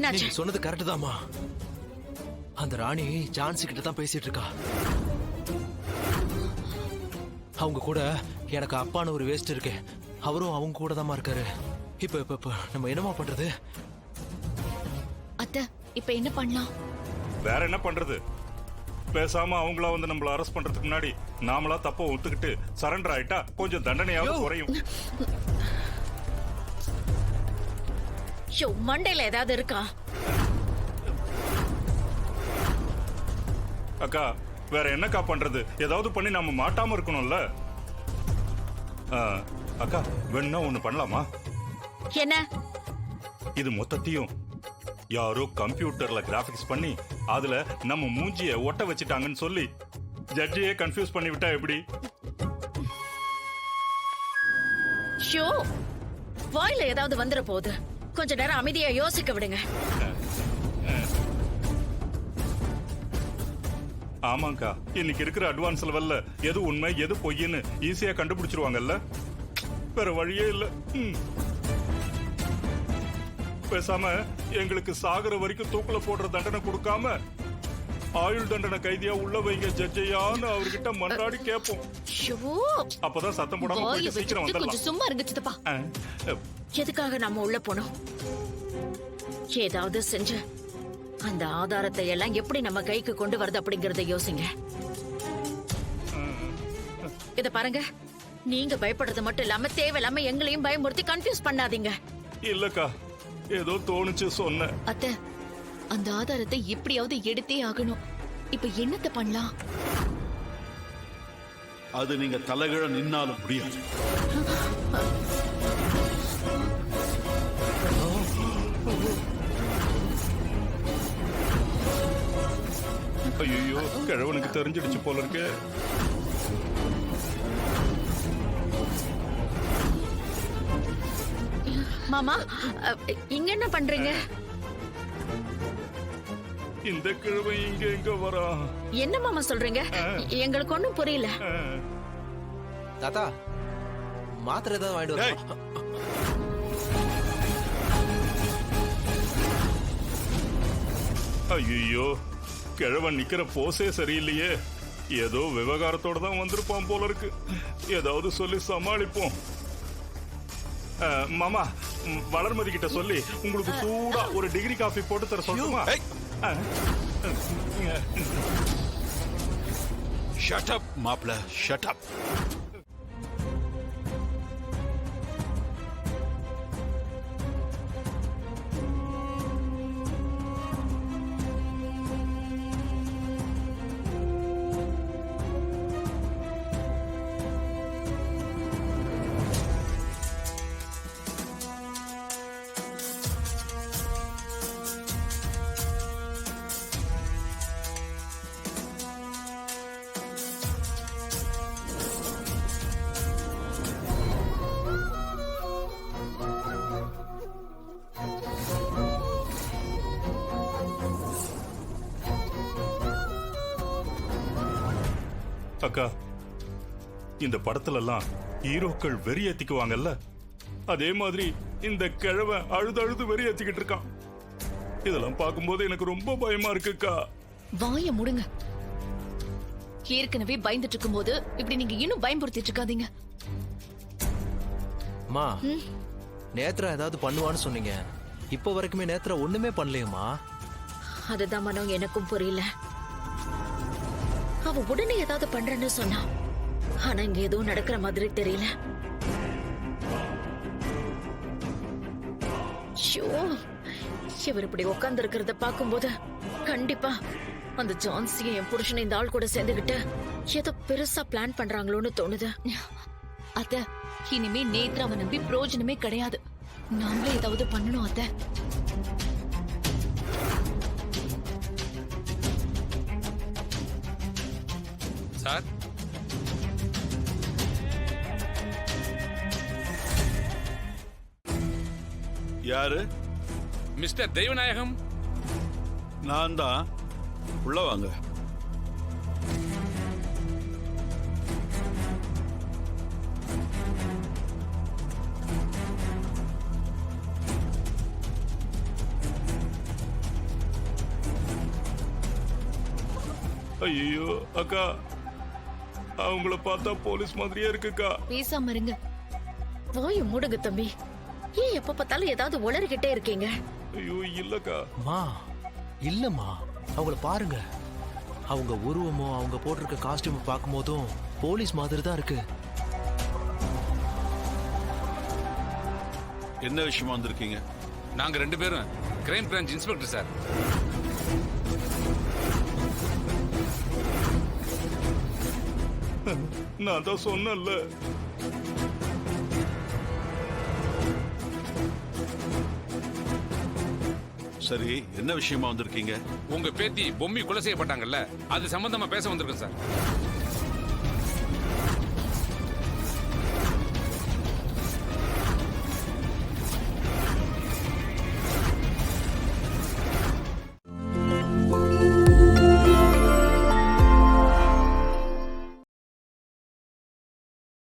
என்னாச்சு? நீங்க சொன்னது கரெக்ட் தாமா. அந்த ராணி ஜான்சி கிட்ட தான் பேசிட்டு இருக்கா. அவங்க கூட எனக்கு அப்பான்னு ஒரு வேஸ்ட் இருக்கு. அவரும் அவங்க கூட தான் இருக்காரு. இப்ப நம்ம என்னமா பண்றது? அத்தை, இப்ப என்ன பண்ணலாம்? வேற என்ன பண்றது? பேசாம அவங்களா வந்து நம்மள அரெஸ்ட் பண்றதுக்கு முன்னாடி நாமளா தப்ப ஒத்துக்கிட்டு சரண்டர் ஆயிட்டா கொஞ்சம் தண்டனையாவது குறையும். மண்டையில ஏதாவது இருக்கா? அக்கா, வேற என்னக்கா பண்றது? ஏதாவது பண்ணி நாம மாட்டாம இருக்கணும்ல. அக்கா, வேணா ஒண்ணு பண்ணலாமா? என்ன? இது மொத்தத்தையும் யாரோ கம்ப்யூட்டர்ல கிராபிக்ஸ் பண்ணி அதுல நம்ம மூஞ்சிய ஒட்ட வச்சிட்டாங்கன்னு சொல்லி ஜட்ஜியே கன்ஃபியூஸ் பண்ணி விட்டா எப்படி? ஷோ, வாயில ஏதாவது வந்துற போகுது. கொஞ்ச நேரம் அமைதியா யோசிக்க விடுங்க. ஆமாங்கா, இன்னைக்கு இருக்கிற அட்வான்ஸ் லெவல்ல எது உண்மை எது பொய்ன்னு ஈஸியா கண்டுபிடிச்சிருவாங்கல்ல. வேற வழியே இல்ல. பேசாம எங்களுக்கு சாகர வரைக்கும் தூக்குல போடுற தண்டனை கொடுக்காம ஆயுள் தண்டனை கைதியா உள்ள வைங்க ஜட்ஜையான்னு அவர்கிட்ட மன்றாடி கேட்போம். அப்பதான் சத்தம் போடாம போயிட்டு சீக்கிரம் வந்துடலாம். சும்மா இருங்க சித்தப்பா. எதுக்காக நம்ம உள்ள போனோம்? ஏதாவது செஞ்சு அந்த ஆதாரத்தை எல்லாம் எப்படி நம்ம கைக்கு கொண்டு வருது அப்படிங்கறத யோசிங்க. இத பாருங்க, நீங்க பயப்படுறது மட்டும் இல்லாம தேவையில்லாம எங்களையும் பயமுறுத்தி கன்ஃபியூஸ் பண்ணாதீங்க. இல்லக்கா, ஏதோ தோணுச்சு சொன்ன. அத்தை, அந்த ஆதாரத்தை எப்படியாவது எடுத்தே ஆகணும். இப்ப என்னத்த பண்ணலாம்? அது நீங்க தலைகீழ நின்னாலும் முடியாது. ஐயோ, கிழவனுக்கு தெரிஞ்சிடுச்சு போல இருக்கு. மாமா, இங்க என்ன பண்றீங்க? இந்த கிழவன் இங்க எங்க வரா? என்ன மாமா சொல்றீங்க? எங்களுக்கு ஒண்ணும் புரியல. தாத்தா, மாத்திரை ஏதாவது வாங்கிட்டு வர. ஐயோ, கிழவன் நிக்கிற போசே சரியில்லையே. ஏதோ விவகாரத்தோட தான் வந்திருப்பான் போல இருக்கு. ஏதாவது சொல்லி சமாளிப்போம். மாமா, வளர்மதி கிட்ட சொல்லி உங்களுக்கு சூடா ஒரு டிகிரி காஃபி போட்டு தர சொல்லுமா? ஷட் அப் மாப்ள, ஷட் அப். அக்கா, இந்த படத்துல எல்லாம் ஹீரோக்கள் வெறி ஏத்திக்குவாங்கல்ல, அதே மாதிரி இந்த கிழவன் அழுது அழுது வெறி ஏத்திக்கிட்டு இருக்கான். இதெல்லாம் பார்க்கும்போது எனக்கு ரொம்ப பயமா இருக்குக்கா. வாய முடுங்க. ஏற்கனவே பயந்துட்டு இருக்கும் போது இப்படி நீங்க இன்னும் பயம்படுத்திட்டு இருக்காதீங்க. மா, நேத்ரா ஏதாவது பண்ணுவான்னு சொன்னீங்க. இப்ப வரைக்குமே நேத்ரா ஒண்ணுமே பண்ணலையுமா? அதுதான் மனோ, எனக்கும் புரியல. அவ உடனே ஏதாவது பண்றேன்னு சொன்னா, ஆனா இங்க எதுவும் நடக்கிற மாதிரி தெரியல. இவர் இப்படி உட்கார்ந்து இருக்கிறத பாக்கும்போது கண்டிப்பா அந்த ஜான்சியும் என் புருஷனை இந்த ஆள் கூட சேர்ந்துகிட்டு ஏதோ பெருசா பிளான் பண்றாங்களோன்னு தோணுது. அத்த, இனிமே நேத்ராவை நம்பி பிரயோஜனமே கிடையாது. நாமளே ஏதாவது பண்ணணும் அத்த. சார், யாரு? மிஸ்டர் தெய்வநாயகம். நான் தான். உள்ள வாங்க. ஐயோ அக்கா, அவங்கள பார்த்தா போலீஸ் மாதிரியே இருக்குக்கா. பேசாம இருங்க. வாயை மூடுங்க தம்பி. ஏன் எப்ப பார்த்தாலும் ஏதாவது உளறிக்கிட்டே இருக்கீங்க? ஐயோ இல்லக்கா. மா இல்லம்மா, அவங்கள பாருங்க. அவங்க உருவமோ அவங்க போட்டிருக்க காஸ்டியூம் பார்க்கும் போதும் போலீஸ் மாதிரி தான் இருக்கு. என்ன விஷயமா வந்திருக்கீங்க? நாங்க 2 பேரும் கிரைம் பிரான்ச் இன்ஸ்பெக்டர் சார். நான் தான் சொன்னேன்ல. சரி, என்ன விஷயமா வந்திருக்கீங்க? உங்க பேத்தி பொம்மி கொலை செய்யப்பட்டாங்கல்ல, அது சம்பந்தமா பேச வந்திருக்கோம் சார்.